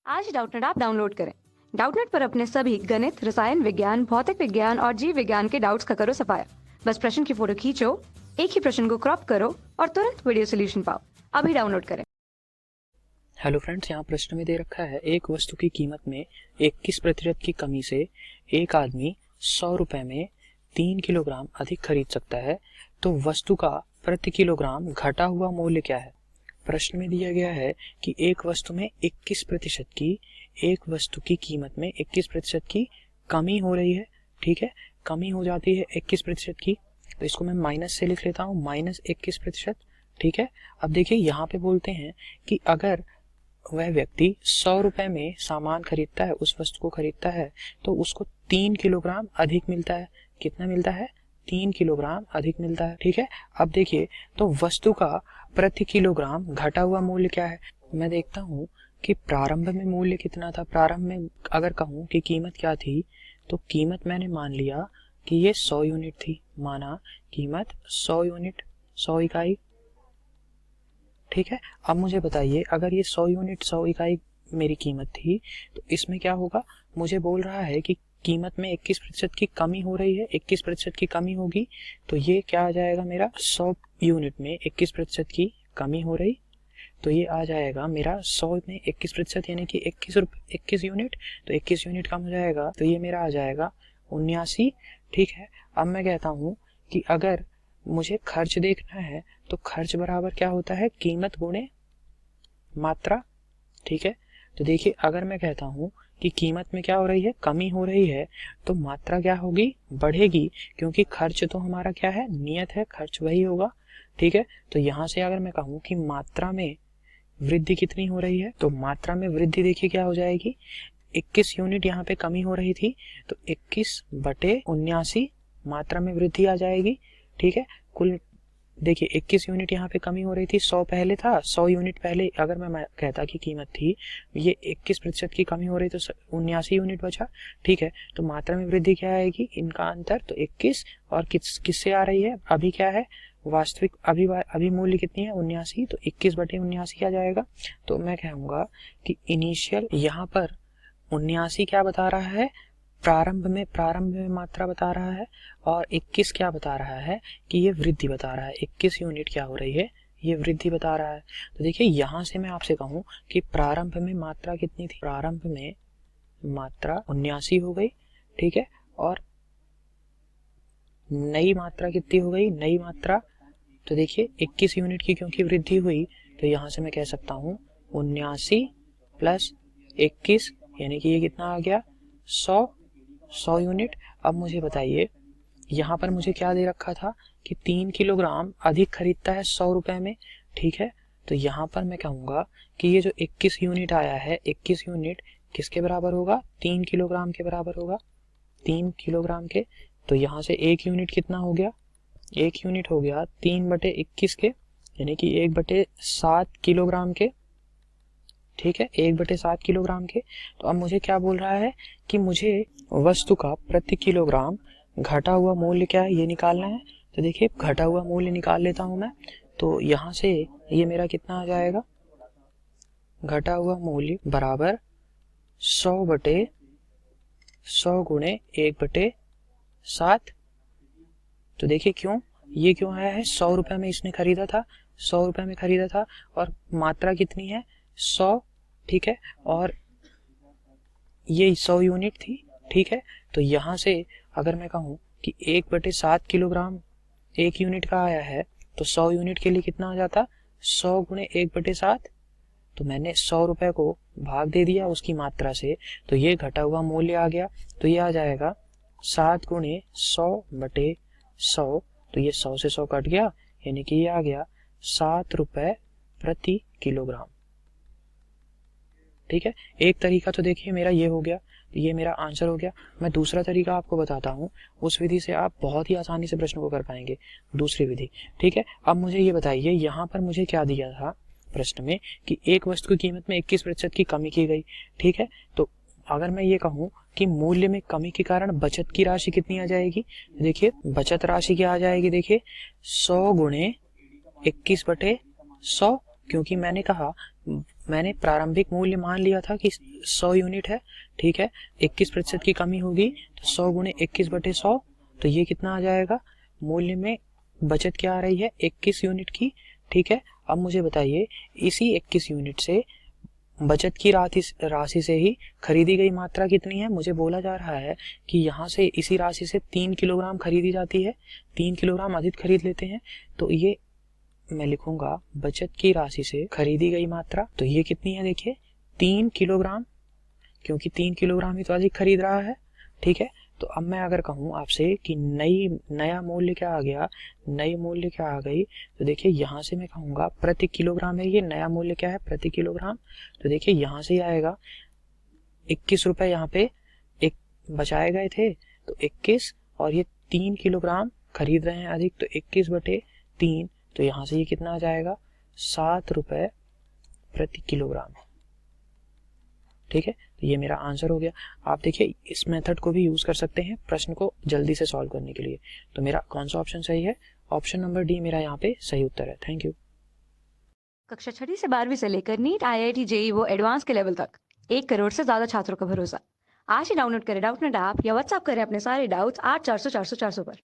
आज Doubtnut app download करें। Doubtnut पर अपने सभी गणित, रसायन विज्ञान, भौतिक विज्ञान और जीव विज्ञान के डाउट्स का करो सफाया। बस प्रश्न की फोटो खींचो, एक ही प्रश्न को क्रॉप करो और तुरंत वीडियो सोल्यूशन पाओ। अभी डाउनलोड करें। हेलो फ्रेंड्स, यहाँ प्रश्न में दे रखा है एक वस्तु की कीमत में 21% की कमी से एक आदमी 100 रुपए में 3 किलोग्राम अधिक खरीद सकता है, तो वस्तु का प्रति किलोग्राम घटा हुआ मूल्य क्या है। प्रश्न में दिया गया है कि एक वस्तु में 21% की कीमत में 21% की कमी हो रही है। ठीक है, कमी हो जाती है 21% की, तो इसको मैं माइनस से लिख लेता हूँ, -21%। ठीक है, अब देखिए यहाँ पे बोलते हैं कि अगर वह व्यक्ति 100 रुपए में सामान खरीदता है, उस वस्तु को खरीदता है, तो उसको 3 किलोग्राम अधिक मिलता है। कितना मिलता है? 3 किलोग्राम अधिक मिलता है। ठीक है, अब देखिए तो वस्तु का प्रति किलोग्राम घटा हुआ मूल्य क्या है। मैं देखता हूँ कि प्रारंभ में मूल्य कितना था। प्रारंभ में अगर कहूँ कि कीमत क्या थी, तो कीमत मैंने मान लिया कि ये 100 यूनिट थी। माना कीमत 100 यूनिट, 100 इकाई। ठीक है, अब मुझे बताइए अगर ये 100 यूनिट 100 इकाई मेरी कीमत थी, तो इसमें क्या होगा। मुझे बोल रहा है कि कीमत में 21% की कमी हो रही है, 21% की कमी होगी, तो ये क्या आ जाएगा मेरा 100 यूनिट में 21% की कमी हो रही, तो ये आ जाएगा मेरा 100 में 21% यानी कि 21 यूनिट, तो 21 यूनिट कम हो जाएगा, तो ये मेरा आ जाएगा 79। ठीक है, अब मैं कहता हूँ कि अगर मुझे खर्च देखना है, तो खर्च बराबर क्या होता है, कीमत गुणे मात्रा। ठीक है, तो देखिए अगर मैं कहता हूँ कि कीमत में क्या हो रही है, कमी हो रही है, तो मात्रा क्या होगी, बढ़ेगी, क्योंकि खर्च तो हमारा क्या है, नियत है, खर्च वही होगा। ठीक है, तो यहाँ से अगर मैं कहूँ कि मात्रा में वृद्धि कितनी हो रही है, तो मात्रा में वृद्धि देखिए क्या हो जाएगी, 21 यूनिट यहाँ पे कमी हो रही थी, तो 21/79 मात्रा में वृद्धि आ जाएगी। ठीक है, कुल देखिए 21 यूनिट यहाँ पे कमी हो रही थी, 100 पहले था, 100 यूनिट पहले अगर मैं कहता कि कीमत थी, ये 21% की कमी हो रही, तो 79 यूनिट बचा। ठीक है, तो मात्रा में वृद्धि क्या आएगी, इनका अंतर, तो 21 और किससे आ रही है, अभी क्या है वास्तविक, अभी मूल्य कितनी है, 79, तो 21/79 आ जाएगा। तो मैं कहूँगा कि इनिशियल यहाँ पर 79 क्या बता रहा है, प्रारंभ में मात्रा बता रहा है, और 21 क्या बता रहा है कि ये वृद्धि बता रहा है। 21 यूनिट क्या हो रही है, ये वृद्धि बता रहा है। तो देखिए यहाँ से मैं आपसे कहूँ कि प्रारंभ में मात्रा कितनी थी, प्रारंभ में मात्रा 79 हो गई। ठीक है, और नई मात्रा कितनी हो गई, नई मात्रा, तो देखिए 21 यूनिट की क्योंकि वृद्धि हुई, तो यहाँ से मैं कह सकता हूँ 79 + 21 यानी कि ये कितना आ गया, 100 यूनिट। अब मुझे बताइए यहाँ पर मुझे क्या दे रखा था कि 3 किलोग्राम अधिक खरीदता है 100 रुपए में। ठीक है, तो यहाँ पर मैं कहूँगा कि ये जो 21 यूनिट आया है, 21 यूनिट किसके बराबर होगा, 3 किलोग्राम के बराबर होगा, 3 किलोग्राम के। तो यहाँ से 1 यूनिट कितना हो गया, 1 यूनिट हो गया 3/21 के, यानी कि 1/7 किलोग्राम के। ठीक है, 1/7 किलोग्राम के। तो अब मुझे क्या बोल रहा है कि मुझे वस्तु का प्रति किलोग्राम घटा हुआ मूल्य क्या है, ये निकालना है। तो देखिए घटा हुआ मूल्य निकाल लेता हूं मैं, तो यहाँ से ये मेरा कितना आ जाएगा, घटा हुआ मूल्य बराबर 100/100 गुणे 1/7। तो देखिए ये क्यों आया है, 100 रुपए में इसने खरीदा था, 100 रुपए में खरीदा था, और मात्रा कितनी है, 100। ठीक है, और ये 100 यूनिट थी। ठीक है, तो यहाँ से अगर मैं कहूँ कि 1/7 किलोग्राम 1 यूनिट का आया है, तो 100 यूनिट के लिए कितना आ जाता, 100 गुणे 1/7। तो मैंने 100 रुपए को भाग दे दिया उसकी मात्रा से, तो ये घटा हुआ मूल्य आ गया, तो ये आ जाएगा 7 गुणे 100/100। तो ये 100 से 100 कट गया, यानी कि ये आ गया 7 रुपए प्रति किलोग्राम। ठीक है, एक तरीका तो देखिए मेरा ये हो गया, ये मेरा आंसर हो गया। मैं दूसरा तरीका आपको बताता हूँ, उस विधि से आप बहुत ही आसानी से प्रश्न को कर पाएंगे, दूसरी विधि। ठीक है, अब मुझे ये बताइए यहाँ पर मुझे क्या दिया था प्रश्न में कि एक वस्तु की कीमत में 21% की कमी की गई। ठीक है, तो अगर मैं ये कहूँ कि मूल्य में कमी के कारण बचत की राशि कितनी आ जाएगी, देखिए बचत राशि क्या आ जाएगी, देखिए 100 गुणे 21/100, क्योंकि मैंने कहा, मैंने प्रारंभिक मूल्य मान लिया था कि 100 यूनिट है, ठीक है। 21% की कमी होगी तो 100 गुणे 21/100, तो ये कितना आ जाएगा, मूल्य में बचत क्या आ रही है, 21 यूनिट की, ठीक है। अब मुझे बताइए, इसी 21 यूनिट से बचत की राशि से ही खरीदी गई मात्रा कितनी है। मुझे बोला जा रहा है कि यहाँ से इसी राशि से 3 किलोग्राम खरीदी जाती है, 3 किलोग्राम अधिक खरीद लेते हैं, तो ये मैं लिखूंगा बचत की राशि से खरीदी गई मात्रा, तो ये कितनी है, देखिए 3 किलोग्राम, क्योंकि 3 किलोग्राम ही तो अधिक खरीद रहा है, ठीक है। तो अब मैं अगर कहूँ आपसे कि नया मूल्य क्या आ गया, नई मूल्य क्या आ गई, तो देखिए यहाँ से मैं कहूँगा प्रति किलोग्राम है, ये नया मूल्य क्या है, प्रति किलोग्राम। तो देखिए यहाँ से आएगा 21 रुपए, यहाँ पे एक बचाए गए थे तो 21, और ये 3 किलोग्राम खरीद रहे हैं अधिक, तो 21/3, तो यहाँ से ये कितना आ जाएगा, 7 रुपए प्रति किलोग्राम, ठीक है। तो ये मेरा आंसर हो गया। आप देखिए इस मेथड को भी यूज कर सकते हैं प्रश्न को जल्दी से सॉल्व करने के लिए। तो मेरा कौन सा ऑप्शन सही है, ऑप्शन नंबर डी मेरा यहाँ पे सही उत्तर है। Thank you. कक्षा 6 से 12वीं से लेकर नीट, IIT, JEE वो एडवांस के लेवल तक 1 करोड़ से ज्यादा छात्रों का भरोसा। आज ही डाउनलोड करें डाउटनेट ऐप या व्हाट्सएप करें अपने सारे डाउट्स 8400 400 400 पर।